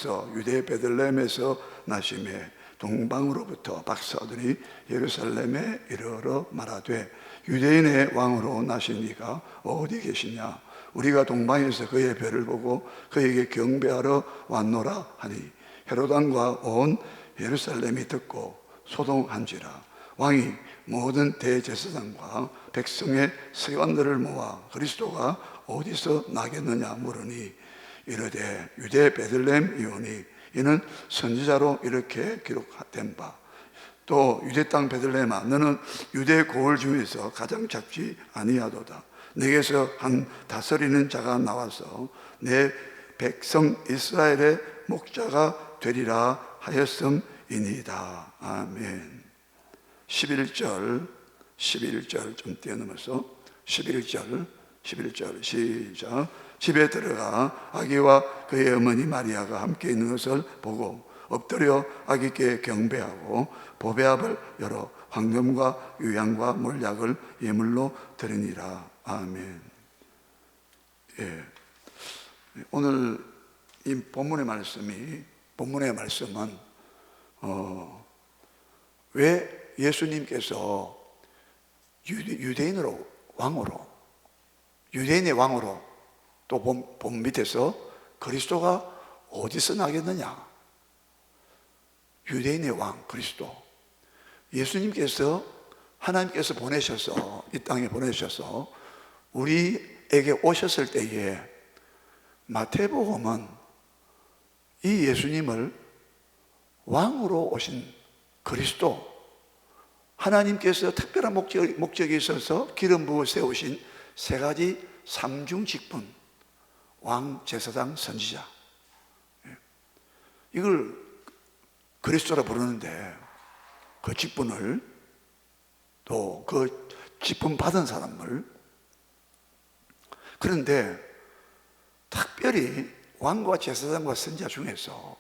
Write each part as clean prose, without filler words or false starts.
왕으로서 유대 베들레헴에서 나심에 동방으로부터 박사들이 예루살렘에 이르러 말하되 유대인의 왕으로 나신 이가 어디 계시냐? 우리가 동방에서 그의 별을 보고 그에게 경배하러 왔노라 하니 헤롯 왕과 온 예루살렘이 듣고 소동한지라. 왕이 모든 대제사장과 백성의 세관들을 모아 그리스도가 어디서 나겠느냐 물으니 이르되 유대 베들레헴이오니 이는 선지자로 이렇게 기록된 바. 또 유대 땅 베들레헴아 너는 유대 고을 중에서 가장 작지 아니하도다. 내게서 한 다스리는 자가 나와서 내 백성 이스라엘의 목자가 되리라 하였음이니이다. 아멘. 11절 좀 뛰어넘어서 11절 시작. 집에 들어가 아기와 그의 어머니 마리아가 함께 있는 것을 보고 엎드려 아기께 경배하고 보배압을 열어 황금과 유향과 몰약을 예물로 드리니라. 아멘. 예. 오늘 이 본문의 말씀은 왜 예수님께서 유대인의 왕으로 또 본 밑에서 그리스도가 어디서 나겠느냐? 유대인의 왕 그리스도, 예수님께서 하나님께서 보내셔서 이 땅에 보내셔서 우리에게 오셨을 때에 마태복음은 이 예수님을 왕으로 오신 그리스도, 하나님께서 특별한 목적이 있어서 기름 부어 세우신 세 가지 삼중 직분, 왕, 제사장, 선지자, 이걸 그리스도라 부르는데 그 직분을 또 그 직분 받은 사람을, 그런데 특별히 왕과 제사장과 선지자 중에서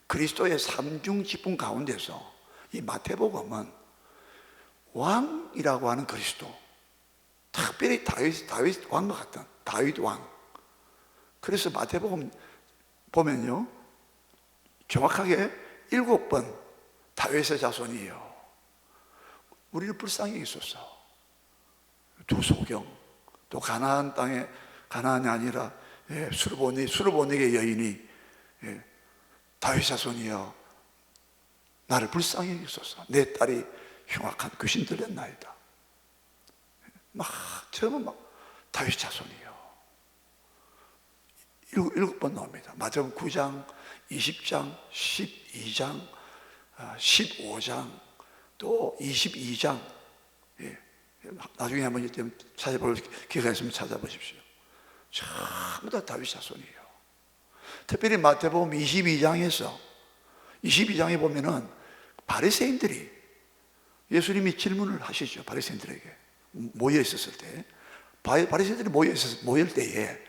그리스도의 삼중 직분 가운데서 이 마태복음은 왕이라고 하는 그리스도, 특별히 다윗 왕과 같은 다윗 왕. 그래서 마태복음 보면요 정확하게 7번 다윗의 자손이에요. 우리를 불쌍히 있었어. 두 소경, 또 가나안 땅에, 가나안이 아니라 수르보닉의 여인이 다윗 자손이여 나를 불쌍히 있었어. 내 딸이 흉악한 귀신 들렸나이다. 처음은 다윗 자손이요. 7번 나옵니다. 마태복음 9장, 20장, 12장, 15장, 또 22장. 나중에 한번 찾아볼 기회가 있으면 찾아보십시오. 전부 다 다윗 자손이에요. 특별히 마태복음 22장에 보면은 바리새인들이, 예수님이 질문을 하시죠. 바리새인들에게 모여 있었을 때, 바리새인들이 모일 때에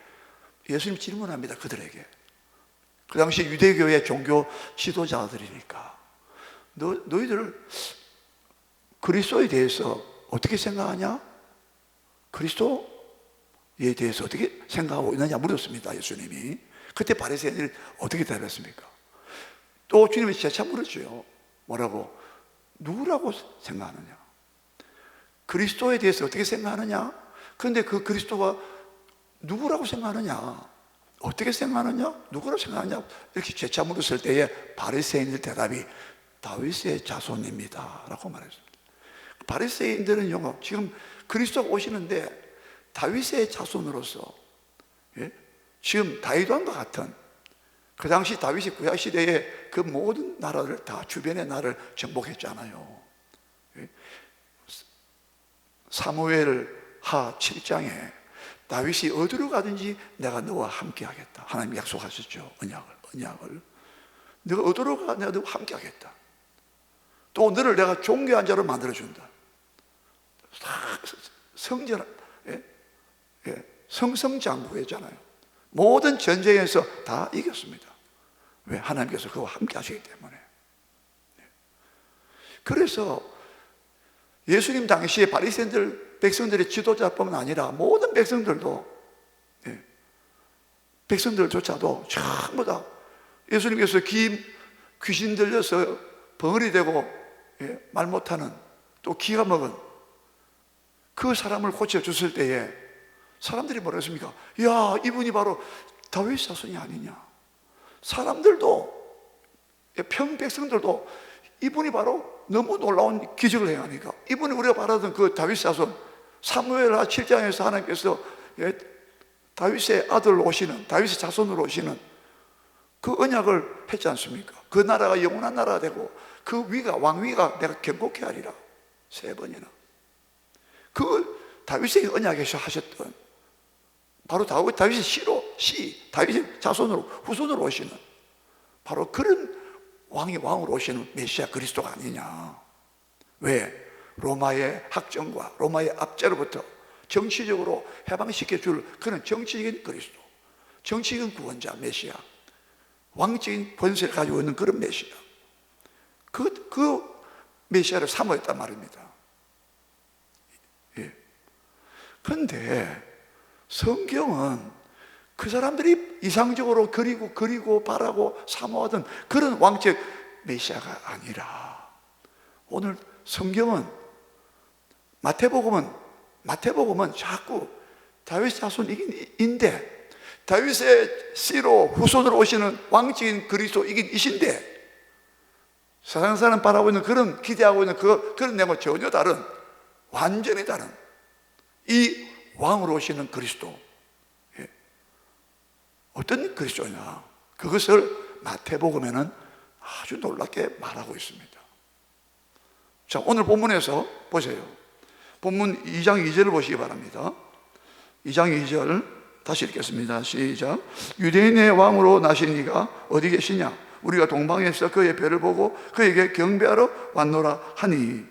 예수님 질문합니다. 그들에게. 그 당시 유대교의 종교 지도자들이니까 너희들 그리스도에 대해서 어떻게 생각하냐? 그리스도에 대해서 어떻게 생각하고 있느냐 물었습니다. 예수님이. 그때 바리새인들이 어떻게 대답했습니까? 또 주님이 재차 물었죠. 뭐라고? 누구라고 생각하느냐? 그리스도에 대해서 어떻게 생각하느냐? 그런데 그 그리스도가 누구라고 생각하느냐? 어떻게 생각하느냐? 누구라고 생각하느냐? 이렇게 재차 물었을 때에 바리새인들 대답이 다윗의 자손입니다 라고 말했습니다. 바리새인들은요 지금 그리스도가 오시는데 다윗의 자손으로서, 지금 다윗왕과 같은, 그 당시 다윗이 구약 시대에 그 모든 나라를 다, 주변의 나라를 정복했잖아요. 사무엘 하 7장에 다윗이 어디로 가든지 내가 너와 함께 하겠다. 하나님 약속하셨죠. 언약을. 너가 어디로 가 내가 너와 함께 하겠다. 또 너를 내가 존귀한 자로 만들어준다. 성성장구했잖아요. 모든 전쟁에서 다 이겼습니다. 왜? 하나님께서 그와 함께 하시기 때문에. 그래서 예수님 당시에 바리새인들, 백성들의 지도자뿐만 아니라 모든 백성들조차도 전부 다 예수님께서 귀신 들려서 벙어리 되고 말 못하는, 또 기가 먹은 그 사람을 고쳐줬을 때에 사람들이 뭐라 했습니까? 야, 이분이 바로 다윗 자손이 아니냐. 사람들도, 평백성들도 이분이 바로 너무 놀라운 기적을 행하니까, 이분이 우리가 바라던 그 다윗 자손, 사무엘하 7장에서 하나님께서 다윗의 아들 오시는, 다윗의 자손으로 오시는 그 언약을 했지 않습니까? 그 나라가 영원한 나라가 되고 그 위가, 왕위가 내가 견고케 하리라 3번이나. 그 다윗의 언약에서 하셨던 바로 다윗의 다윗의 자손으로, 후손으로 오시는 바로 그런 왕으로 오시는 메시아 그리스도가 아니냐. 왜? 로마의 학정과 로마의 압제로부터 정치적으로 해방시켜 줄 그런 정치적인 그리스도, 정치적인 구원자 메시아, 왕적인 권세를 가지고 있는 그런 메시아, 그 메시아를 사모했단 말입니다. 그런데 성경은 그 사람들이 이상적으로 그리고 바라고 사모하던 그런 왕적 메시아가 아니라, 오늘 성경은 마태복음은 자꾸 다윗 자손이긴인데, 다윗의 씨로 후손으로 오시는 왕적인 그리스도이긴 이신데, 세상 사람 바라고 있는 그런, 기대하고 있는 그런 내용과 전혀 다른, 완전히 다른 이 왕으로 오시는 그리스도, 어떤 그리스도냐, 그것을 마태복음에는 아주 놀랍게 말하고 있습니다. 자, 오늘 본문에서 보세요. 본문 2장 2절을 보시기 바랍니다. 2장 2절 다시 읽겠습니다. 시작. 유대인의 왕으로 나신 이가 어디 계시냐? 우리가 동방에서 그의 별을 보고 그에게 경배하러 왔노라 하니.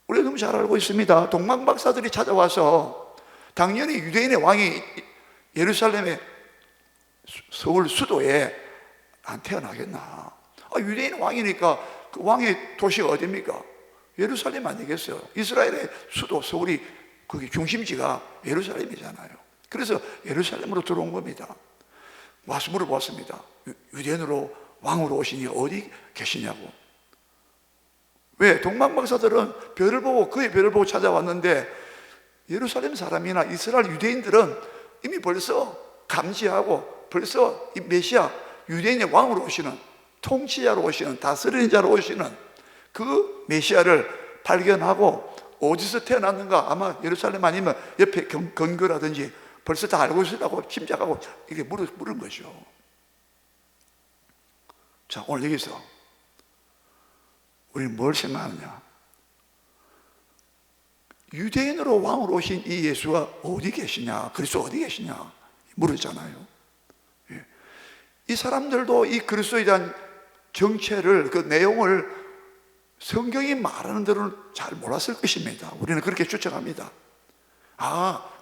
우리가 너무 잘 알고 있습니다. 동방박사들이 찾아와서 당연히 유대인의 왕이 예루살렘의 서울 수도에 안 태어나겠나. 유대인 왕이니까 그 왕의 도시가 어디입니까? 예루살렘 아니겠어요? 이스라엘의 수도 서울이, 거기 중심지가 예루살렘이잖아요. 그래서 예루살렘으로 들어온 겁니다. 와서 물어봤습니다. 유대인으로 왕으로 오시니 어디 계시냐고. 왜? 동방박사들은 별을 보고, 그의 별을 보고 찾아왔는데, 예루살렘 사람이나 이스라엘 유대인들은 이미 벌써 감지하고, 벌써 이 메시아, 유대인의 왕으로 오시는, 통치자로 오시는, 다스리는 자로 오시는 그 메시아를 발견하고, 어디서 태어났는가? 아마 예루살렘 아니면 옆에 근거라든지 벌써 다 알고 있으라고 짐작하고 이게 물은 거죠. 자, 오늘 여기서 우리는 뭘 생각하느냐? 유대인으로 왕으로 오신 이 예수가 어디 계시냐? 그리스도 어디 계시냐? 물었잖아요. 이 사람들도 이 그리스도에 대한 정체를, 그 내용을 성경이 말하는 대로는 잘 몰랐을 것입니다. 우리는 그렇게 추측합니다.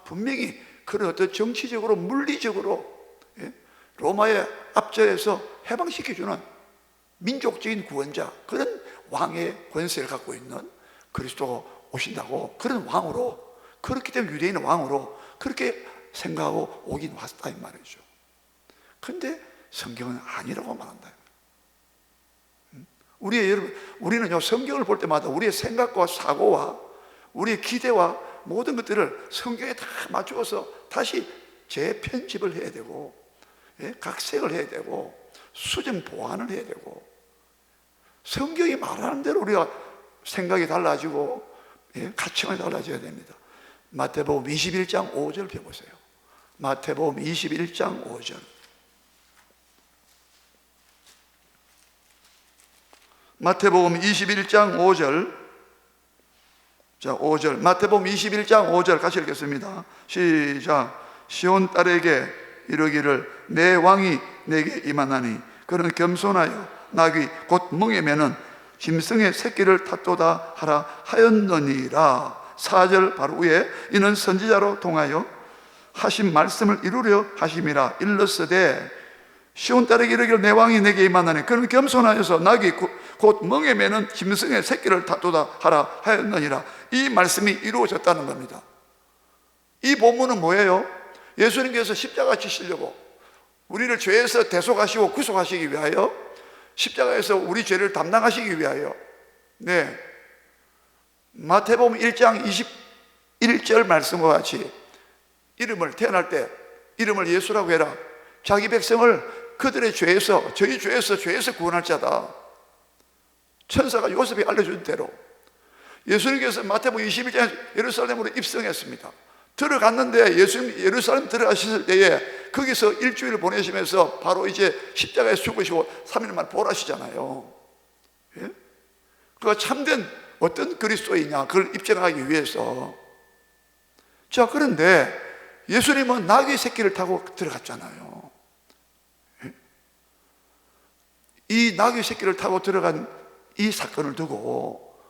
분명히 그런 어떤 정치적으로, 물리적으로 로마의 압제에서 해방시켜주는 민족적인 구원자, 그런 왕의 권세를 갖고 있는 그리스도가 오신다고, 그런 왕으로, 그렇기 때문에 유대인의 왕으로 그렇게 생각하고 오긴 왔다 이 말이죠. 그런데 성경은 아니라고 말한다. 우리는요, 성경을 볼 때마다 우리의 생각과 사고와 우리의 기대와 모든 것들을 성경에 다 맞추어서 다시 재편집을 해야 되고, 각색을 해야 되고, 수정 보완을 해야 되고, 성경이 말하는 대로 우리가 생각이 달라지고, 가치관이 달라져야 됩니다. 마태복음 21장 5절 펴보세요. 마태복음 21장 5절. 마태복음 21장 5절. 자, 5절. 마태복음 21장 5절 같이 읽겠습니다. 시작. 시온 딸에게 이르기를 내 왕이 내게 임하나니 그는 겸손하여 나귀 곧 멍에 매는 짐승의 새끼를 탓도다 하라 하였느니라. 4절 바로 위에 이는 선지자로 통하여 하신 말씀을 이루려 하심이라. 일렀으되 시온 딸에게 이르기를 내 왕이 내게 임하나니 그는 겸손하여서 나귀 곧 멍에 매는 짐승의 새끼를 탓도다 하라 하였느니라. 이 말씀이 이루어졌다는 겁니다. 이 본문은 뭐예요? 예수님께서 십자가 지시려고 우리를 죄에서 대속하시고 구속하시기 위하여, 십자가에서 우리 죄를 담당하시기 위하여. 네, 마태복음 1장 21절 말씀과 같이 이름을, 태어날 때 이름을 예수라고 해라. 자기 백성을 그들의 죄에서, 저희 죄에서 구원할 자다. 천사가 요셉이 알려준 대로 예수님께서 마태복음 21장에 예루살렘으로 입성했습니다. 들어갔는데, 예수님 예루살렘 들어가셨을 때에 거기서 일주일을 보내시면서 바로 이제 십자가에 죽으시고 3일 만에 부활하시잖아요. 예? 그가 참된 어떤 그리스도이냐, 그걸 입증하기 위해서. 자, 그런데 예수님은 나귀 새끼를 타고 들어갔잖아요. 예? 이 나귀 새끼를 타고 들어간 이 사건을 두고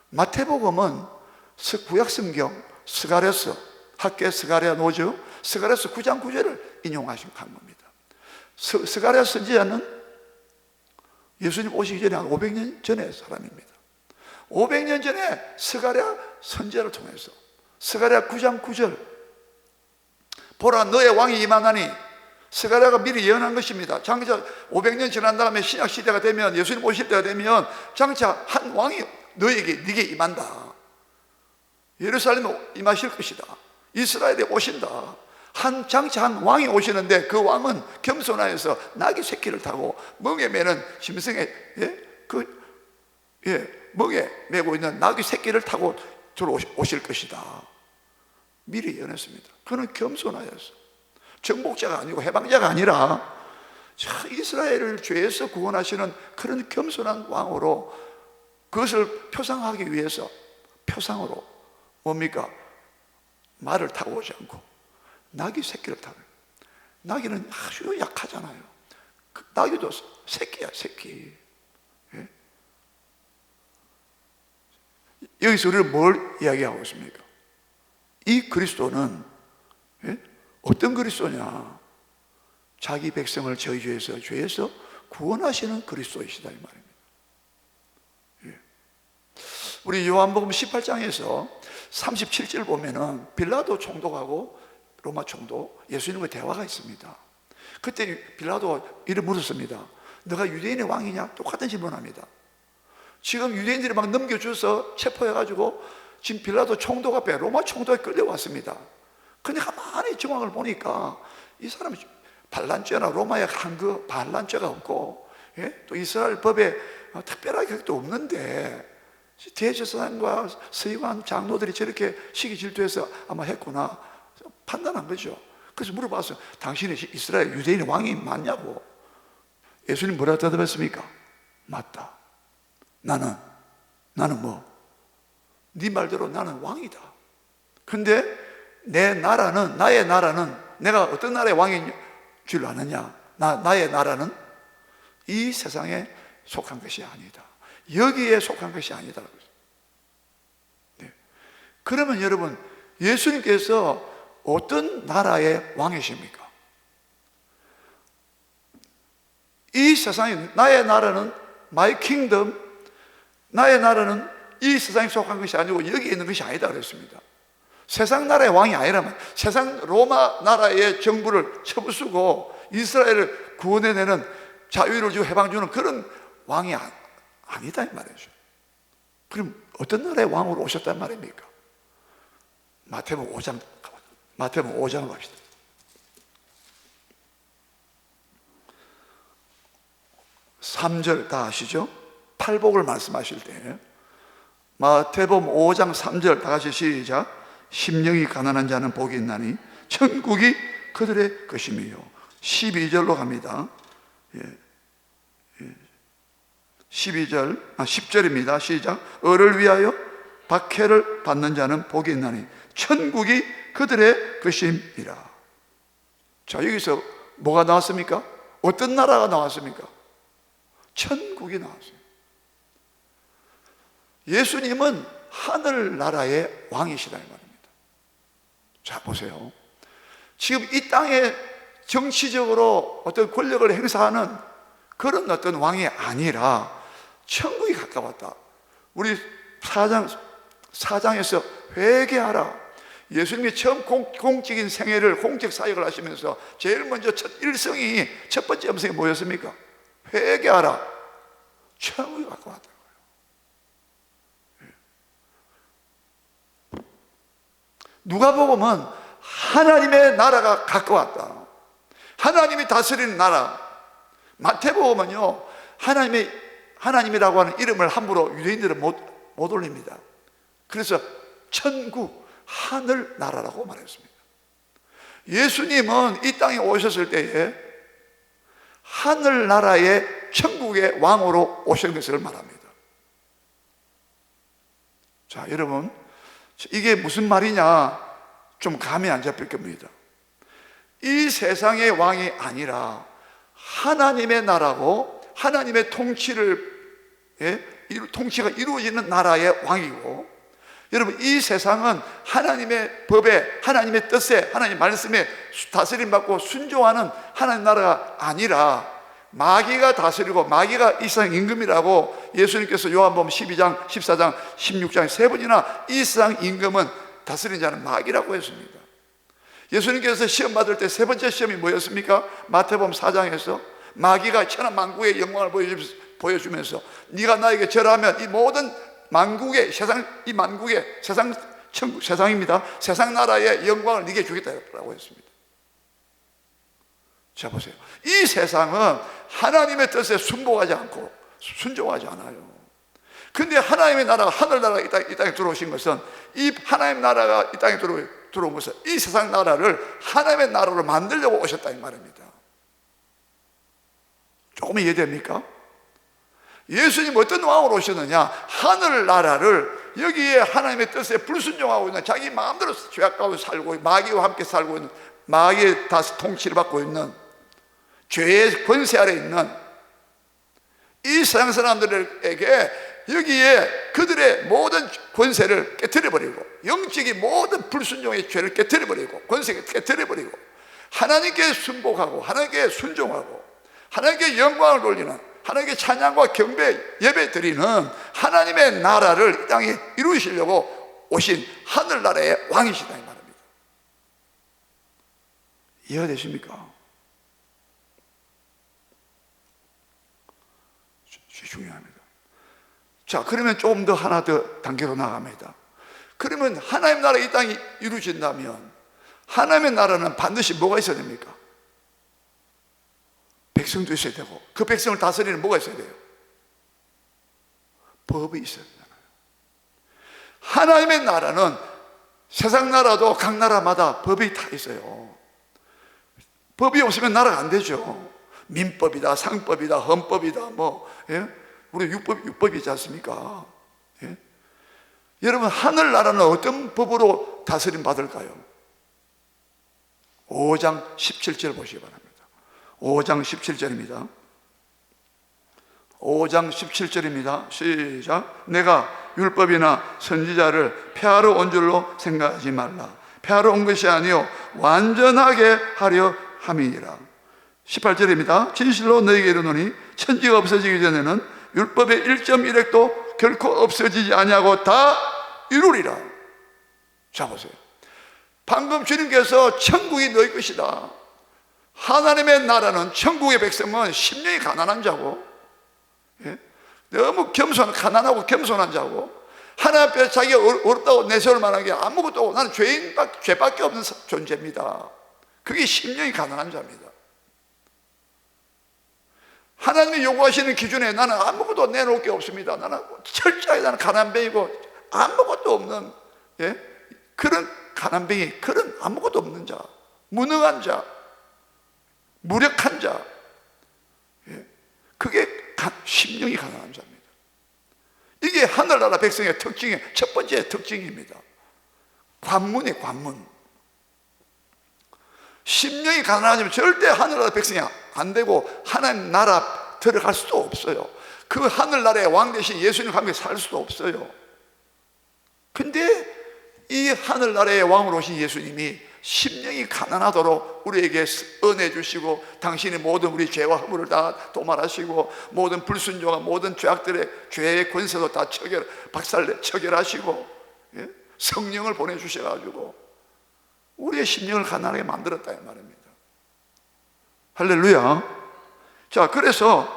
마태복음은 구약성경 스가랴서, 학계 스가랴 노저 스가랴서 9장 9절을 인용하신 겁니다. 스가랴 선지자는 예수님 오시기 전에 한 500년 전의 사람입니다. 500년 전에 스가랴 선지자를 통해서 스가랴 9장 9절, 보라 너의 왕이 임하나니, 스가랴가 미리 예언한 것입니다. 장차 500년 지난 다음에 신약 시대가 되면, 예수님 오실 때가 되면 장차 한 왕이 네게 임한다. 예루살렘에 임하실 것이다. 이스라엘에 오신다. 장차 한 왕이 오시는데, 그 왕은 겸손하여서 나귀 새끼를 타고 멍에 매는 짐승의 멍에 메고 있는 나귀 새끼를 타고 들어오실 것이다. 미리 예언했습니다. 그는 겸손하여서, 정복자가 아니고 해방자가 아니라 이스라엘을 죄에서 구원하시는 그런 겸손한 왕으로, 그것을 표상하기 위해서 표상으로 뭡니까? 말을 타고 오지 않고 나귀 새끼를 타고. 나귀는 아주 약하잖아요. 나귀도 새끼야, 새끼. 예? 여기서 우리는 뭘 이야기하고 있습니까? 이 그리스도는 어떤 그리스도냐? 자기 백성을 저희 죄에서 구원하시는 그리스도이시다, 이 말입니다. 예. 우리 요한복음 18장에서 37절 보면은 빌라도 총독하고 로마 총독 예수님과 대화가 있습니다. 그때 빌라도 이를 물었습니다. 너가 유대인의 왕이냐? 똑같은 질문합니다. 지금 유대인들이 막 넘겨줘서 체포해가지고 지금 빌라도 총독 앞에, 로마 총독에 끌려왔습니다. 근데 가만히 정황을 보니까 이 사람이 반란죄나 로마의 한그 반란죄가 없고, 예? 또 이스라엘 법에 특별하게 또 없는데, 대제사장과 서기관 장로들이 저렇게 시기 질투해서 아마 했구나 판단한 거죠. 그래서 물어봤어요. 당신이 이스라엘 유대인의 왕이 맞냐고. 예수님 뭐라 대답했습니까? 맞다. 나는 뭐? 네 말대로 나는 왕이다. 근데 나의 나라는 내가 어떤 나라의 왕인 줄 아느냐? 나의 나라는 이 세상에 속한 것이 아니다. 여기에 속한 것이 아니다. 네. 그러면 여러분, 예수님께서 어떤 나라의 왕이십니까? 이 세상에, 나의 나라는 my kingdom, 나의 나라는 이 세상에 속한 것이 아니고 여기에 있는 것이 아니다 그랬습니다. 세상 나라의 왕이 아니라면, 세상 로마 나라의 정부를 쳐부수고 이스라엘을 구원해내는, 자유를 주고 해방 주는 그런 왕이 아니다 이 말이죠. 그럼 어떤 나라의 왕으로 오셨단 말입니까? 마태복음 5장 갑시다. (3절) 다 아시죠? 팔복을 말씀하실 때 마태복음 5장 3절 다 같이 시작. 심령이 가난한 자는 복이 있나니 천국이 그들의 것이며. 12절로 갑니다. 10절입니다. 시작. 을을 위하여 박해를 받는 자는 복이 있나니 천국이 그들의 것임이라. 자, 여기서 뭐가 나왔습니까? 어떤 나라가 나왔습니까? 천국이 나왔어요. 예수님은 하늘나라의 왕이시다 이 말입니다. 자, 보세요. 지금 이 땅에 정치적으로 어떤 권력을 행사하는 그런 어떤 왕이 아니라 천국이 가까웠다. 우리 4장에서 회개하라. 예수님이 처음 공적인 생애를, 공적 사역을 하시면서 제일 먼저 첫 번째 음성이 뭐였습니까? 회개하라. 천국이 가까웠더라고요. 누가복음은 하나님의 나라가 가까웠다, 하나님이 다스리는 나라. 마태복음은요, 하나님이라고 하는 이름을 함부로 유대인들은 못 올립니다. 그래서 천국, 하늘 나라라고 말했습니다. 예수님은 이 땅에 오셨을 때에 하늘 나라의 천국의 왕으로 오신 것을 말합니다. 자, 여러분, 이게 무슨 말이냐 좀 감이 안 잡힐 겁니다. 이 세상의 왕이 아니라 하나님의 나라고, 하나님의 통치가 이루어지는 나라의 왕이고, 여러분, 이 세상은 하나님의 법에, 하나님의 뜻에, 하나님의 말씀에 다스림 받고 순종하는 하나님 나라가 아니라 마귀가 다스리고, 마귀가 이 세상 임금이라고 예수님께서 요한복음 12장, 14장, 16장에 세 번이나 이 세상 임금은 다스리는 자는 마귀라고 했습니다. 예수님께서 시험 받을 때 세 번째 시험이 뭐였습니까? 마태복음 4장에서 마귀가 천하 만국의 영광을 보여주면서 네가 나에게 절하면 이 모든 만국의 이 만국의 세상입니다. 세상 나라의 영광을 네게 주겠다고 했습니다. 자, 보세요. 이 세상은 하나님의 뜻에 순복하지 않고 순종하지 않아요. 근데 하나님의 나라가, 하늘나라가 이 땅에 들어오신 것은, 이 하나님의 나라가 이 땅에 들어온 것은 이 세상 나라를 하나님의 나라로 만들려고 오셨다 이 말입니다. 조금 이해됩니까? 예수님 어떤 왕으로 오셨느냐? 하늘나라를, 여기에 하나님의 뜻에 불순종하고 있는, 자기 마음대로 죄악 가운데 살고, 마귀와 함께 살고 있는, 마귀의 통치를 받고 있는, 죄의 권세 아래 있는 이 세상 사람들에게 여기에 그들의 모든 권세를 깨트려버리고, 영적인 모든 불순종의 죄를 깨트려버리고, 권세를 깨트려버리고, 하나님께 순복하고 하나님께 순종하고 하나님께 영광을 돌리는, 하나님께 찬양과 경배, 예배 드리는 하나님의 나라를 이 땅에 이루시려고 오신 하늘나라의 왕이시다 이 말입니다. 이해가 되십니까? 중요합니다. 자, 그러면 조금 더 하나 더 단계로 나갑니다. 그러면 하나님 나라 이 땅이 이루어진다면 하나님의 나라는 반드시 뭐가 있어야 됩니까? 백성도 있어야 되고, 그 백성을 다스리는 뭐가 있어야 돼요? 법이 있어야 되잖아요. 하나님의 나라는 세상 나라도 각 나라마다 법이 다 있어요. 법이 없으면 나라가 안 되죠. 민법이다, 상법이다, 헌법이다, 우리 육법이지 않습니까? 예? 여러분, 하늘나라는 어떤 법으로 다스림 받을까요? 5장 17절 보시기 바랍니다. 5장 17절입니다. 5장 17절입니다. 시작. 내가 율법이나 선지자를 폐하러 온 줄로 생각하지 말라. 폐하러 온 것이 아니요 완전하게 하려 함이니라. 18절입니다. 진실로 너희에게 이르노니 천지가 없어지기 전에는 율법의 1.1획도 결코 없어지지 아니하고 다 이루리라. 자, 보세요. 방금 주님께서 천국이 너희 것이다. 하나님의 나라는, 천국의 백성은 심령이 가난한 자고, 너무 가난하고 겸손한 자고, 하나님 앞에 자기가 어렵다고 내세울 만한 게 아무것도 없고, 나는 죄밖에 없는 존재입니다. 그게 심령이 가난한 자입니다. 하나님이 요구하시는 기준에 나는 아무것도 내놓을 게 없습니다. 나는 철저하게 나는 가난뱅이고 아무것도 없는, 그런 가난뱅이, 그런 아무것도 없는 자, 무능한 자, 무력한 자, 그게 심령이 가난한 자입니다. 이게 하늘나라 백성의 특징의 첫 번째 특징입니다. 관문이에요, 관문. 심령이 가난하면 절대 하늘나라 백성이 안 되고 하나님 나라 들어갈 수도 없어요. 그 하늘나라의 왕 대신 예수님과 함께 살 수도 없어요. 근데 이 하늘나라의 왕으로 오신 예수님이 심령이 가난하도록 우리에게 은혜 주시고, 당신이 모든 우리 죄와 허물을 다 도말하시고, 모든 불순종과 모든 죄악들의 죄의 권세도 다 처결하시고, 성령을 보내주셔가지고 우리의 심령을 가난하게 만들었다 이 말입니다. 할렐루야. 자, 그래서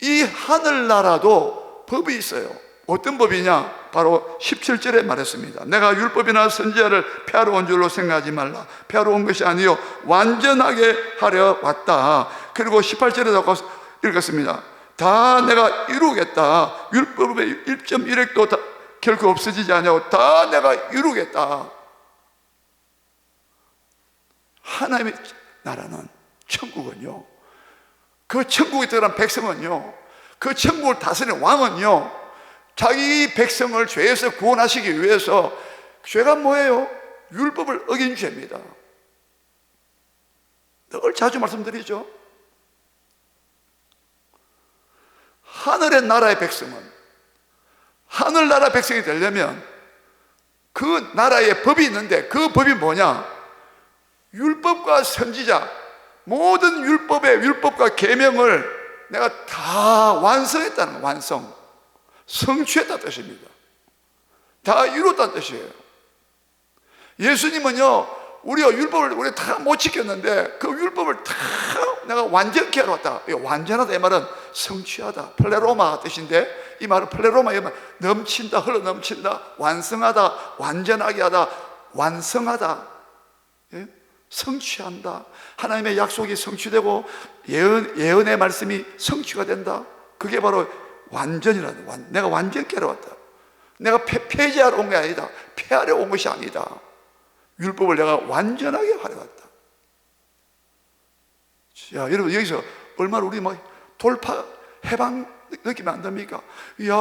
이 하늘나라도 법이 있어요. 어떤 법이냐? 바로 17절에 말했습니다. 내가 율법이나 선지자를 폐하러 온 줄로 생각하지 말라. 폐하러 온 것이 아니요 완전하게 하려 왔다. 그리고 18절에 읽었습니다. 다 내가 이루겠다. 율법의 1.1획도 다 결코 없어지지 않냐고 다 내가 이루겠다. 하나님의 나라는, 천국은요, 그 천국에 들어간 백성은요, 그 천국을 다스리는 왕은요, 자기 백성을 죄에서 구원하시기 위해서, 죄가 뭐예요? 율법을 어긴 죄입니다. 늘 자주 말씀드리죠. 하늘의 나라의 백성은, 하늘나라 백성이 되려면 그 나라에 법이 있는데, 그 법이 뭐냐? 율법과 선지자, 모든 율법과 계명을 내가 다 완성했다는 거예요. 완성, 성취했다는 뜻입니다. 다 이뤘다는 뜻이에요. 예수님은요, 우리가 율법을 우리 다 못 지켰는데 그 율법을 다 내가 완전케 하러 왔다. 완전하다 이 말은 성취하다, 플레로마 뜻인데, 이 말은 플레로마, 이 말은 넘친다, 흘러 넘친다, 완성하다, 완전하게 하다, 완성하다, 예? 성취한다. 하나님의 약속이 성취되고 예언의 말씀이 성취가 된다. 그게 바로 완전이라는, 내가 완전케 하러 왔다. 내가 폐지하러 온 게 아니다. 폐하려 온 것이 아니다. 율법을 내가 완전하게 하려 왔다. 야, 여러분, 여기서 얼마나 우리 돌파, 해방 느끼면 안 됩니까? 이야,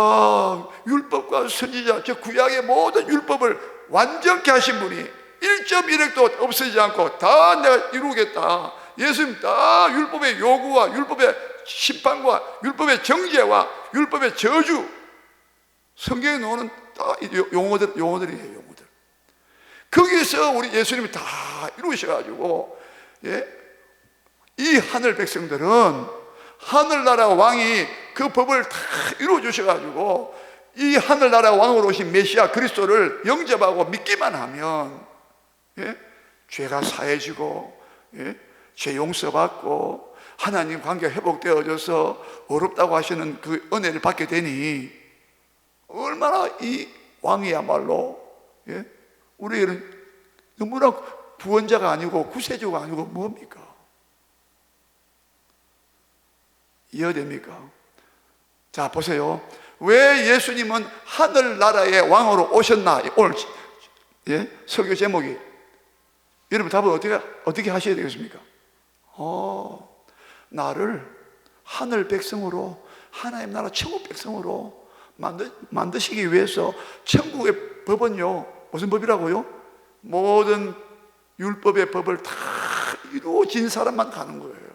율법과 선지자, 저 구약의 모든 율법을 완전케 하신 분이 1.1획도 없어지지 않고 다 내가 이루겠다. 예수님 다 율법의 요구와 율법의 심판과 율법의 정죄와 율법의 저주, 성경에 나오는 다 용어들이에요, 용어들. 거기에서 우리 예수님이 다 이루셔가지고, 예? 이 하늘 백성들은 하늘나라 왕이 그 법을 다 이루어주셔가지고 이 하늘나라 왕으로 오신 메시아 그리스도를 영접하고 믿기만 하면, 예? 죄가 사해지고, 예? 죄 용서받고 하나님 관계가 회복되어져서 어렵다고 하시는 그 은혜를 받게 되니, 얼마나 이 왕이야말로, 예? 우리는 너무나 구원자가 아니고 구세주가 아니고 뭡니까? 이해됩니까? 자, 보세요. 왜 예수님은 하늘나라의 왕으로 오셨나? 오늘, 예? 설교 제목이, 여러분 답은 어떻게 하셔야 되겠습니까? 나를 하늘 백성으로, 하나님 나라 천국 백성으로 만드시기 위해서 천국의 법은요, 무슨 법이라고요? 모든 율법의 법을 다 이루어진 사람만 가는 거예요.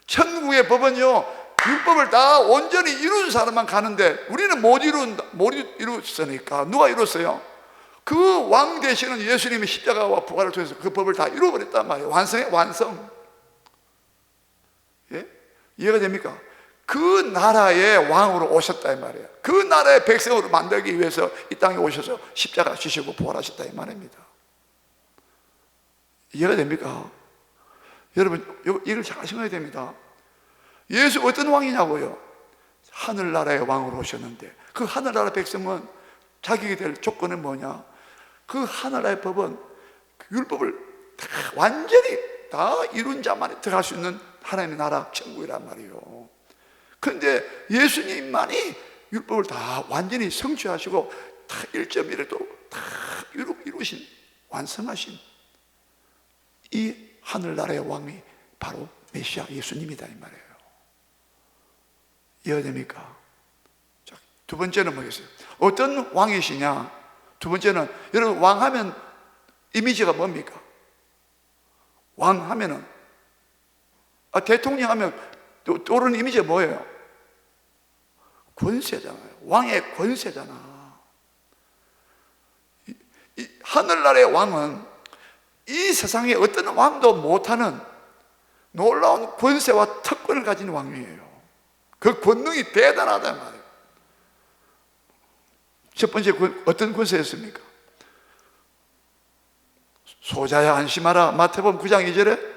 천국의 법은요, 율법을 다 온전히 이룬 사람만 가는데, 우리는 못 이뤘으니까. 누가 이뤘어요? 그 왕 되시는 예수님의 십자가와 부활을 통해서 그 법을 다 이루어버렸단 말이에요. 완성. 예? 이해가 됩니까? 그 나라의 왕으로 오셨다 이 말이에요. 그 나라의 백성으로 만들기 위해서 이 땅에 오셔서 십자가 지시고 부활하셨다 이 말입니다. 이해가 됩니까? 여러분, 이걸 잘 아셔야 됩니다. 예수 어떤 왕이냐고요? 하늘나라의 왕으로 오셨는데, 그 하늘나라 백성은 자격이 될 조건은 뭐냐? 그 하늘나라의 법은, 그 율법을 다 완전히 다 이룬 자만이 들어갈 수 있는 하나님의 나라 천국이란 말이에요. 그런데 예수님만이 율법을 다 완전히 성취하시고 다 1.1도 다 이루신, 완성하신 이 하늘나라의 왕이 바로 메시아 예수님이다 이 말이에요. 이해됩니까? 자, 두 번째는 뭐겠어요? 어떤 왕이시냐? 두 번째는, 여러분, 왕하면 이미지가 뭡니까? 왕하면은, 대통령 하면 떠오르는 이미지가 뭐예요? 권세잖아요. 왕의 권세잖아. 이 하늘나라의 왕은 이 세상에 어떤 왕도 못하는 놀라운 권세와 특권을 가진 왕이에요. 그 권능이 대단하단 말이에요. 첫 번째 어떤 권세였습니까? 소자야 안심하라. 마태복음 9장 2절에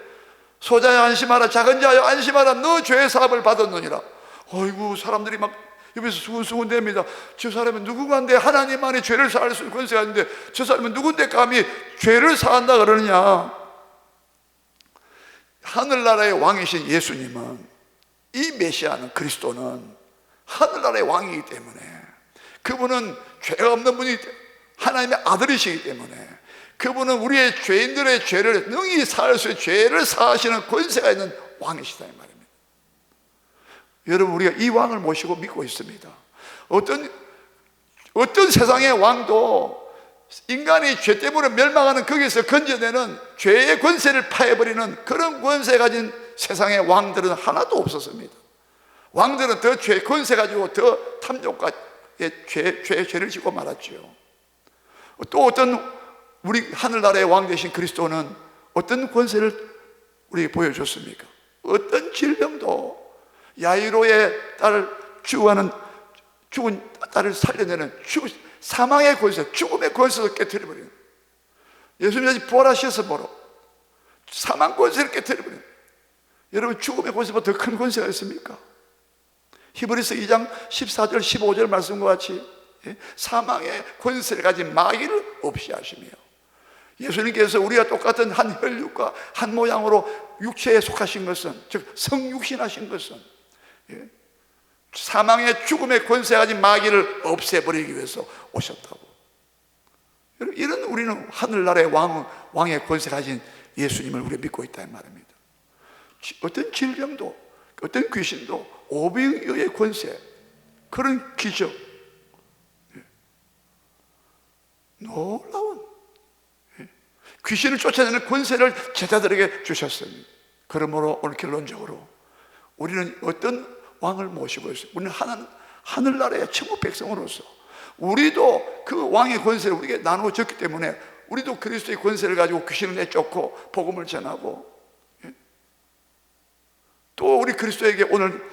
소자야 안심하라, 작은 자여 안심하라, 너 죄의 사함을 받았느니라. 어이구, 사람들이 막 옆에서 수군수군 됩니다. 저 사람은 누구간데 하나님만이 죄를 사할 수 있는 권세가 있는데 저 사람은 누군데 감히 죄를 사한다 그러느냐. 하늘나라의 왕이신 예수님은, 이 메시아는, 그리스도는 하늘나라의 왕이기 때문에, 그분은 죄가 없는 분이기 때문에, 하나님의 아들이시기 때문에, 그분은 우리의 죄인들의 죄를 능히 사할 수 있는, 죄를 사하시는 권세가 있는 왕이시다 이 말입니다. 여러분, 우리가 이 왕을 모시고 믿고 있습니다. 어떤 세상의 왕도 인간이 죄 때문에 멸망하는 거기서 건져내는 죄의 권세를 파해버리는 그런 권세 가진 세상의 왕들은 하나도 없었습니다. 왕들은 더 죄 권세 가지고 더 탐욕과 죄를 짓고 말았죠. 또 어떤 우리 하늘나라의 왕 되신 그리스도는 어떤 권세를 우리에게 보여줬습니까? 어떤 질병도 야이로의 딸을 죽어가는, 죽은 딸을 살려내는 사망의 권세, 죽음의 권세를 깨뜨려버리는, 예수님이 부활하셔서 뭐로 사망 권세를 깨뜨려버리는, 여러분, 죽음의 권세보다 더 큰 권세가 있습니까? 히브리서 2장 14절 15절 말씀과 같이 사망의 권세를 가진 마귀를 없이 하시며, 예수님께서 우리가 똑같은 한 혈육과 한 모양으로 육체에 속하신 것은, 즉 성육신하신 것은 사망의 죽음의 권세 가진 마귀를 없애버리기 위해서 오셨다고. 이런 우리는 하늘나라의 왕의 권세 가진 예수님을 우리가 믿고 있다 이 말입니다. 어떤 질병도, 어떤 귀신도 오병이어의 권세, 그런 기적, 놀라운 귀신을 쫓아내는 권세를 제자들에게 주셨습니다. 그러므로 오늘 결론적으로 우리는 어떤 왕을 모시고 있어요? 우리는 하늘나라의 천국 백성으로서 우리도 그 왕의 권세를 우리에게 나누어 줬기 때문에 우리도 그리스도의 권세를 가지고 귀신을 내쫓고 복음을 전하고, 또 우리 그리스도에게 오늘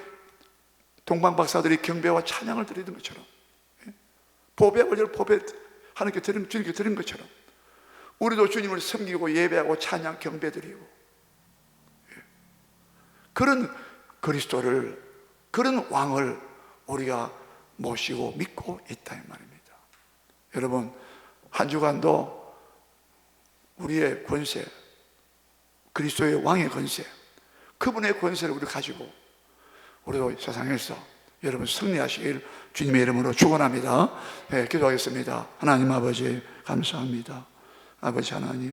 동방박사들이 경배와 찬양을 드리는 것처럼, 보배를 하나님께 주님께 드린 것처럼 우리도 주님을 섬기고 예배하고 찬양 경배드리고, 그런 그리스도를, 그런 왕을 우리가 모시고 믿고 있다 이 말입니다. 여러분, 한 주간도 우리의 권세, 그리스도의 왕의 권세, 그분의 권세를 우리 가지고 우리도 세상에서 여러분 승리하시길 주님의 이름으로 축원합니다. 기도하겠습니다. 하나님 아버지 감사합니다. 아버지 하나님,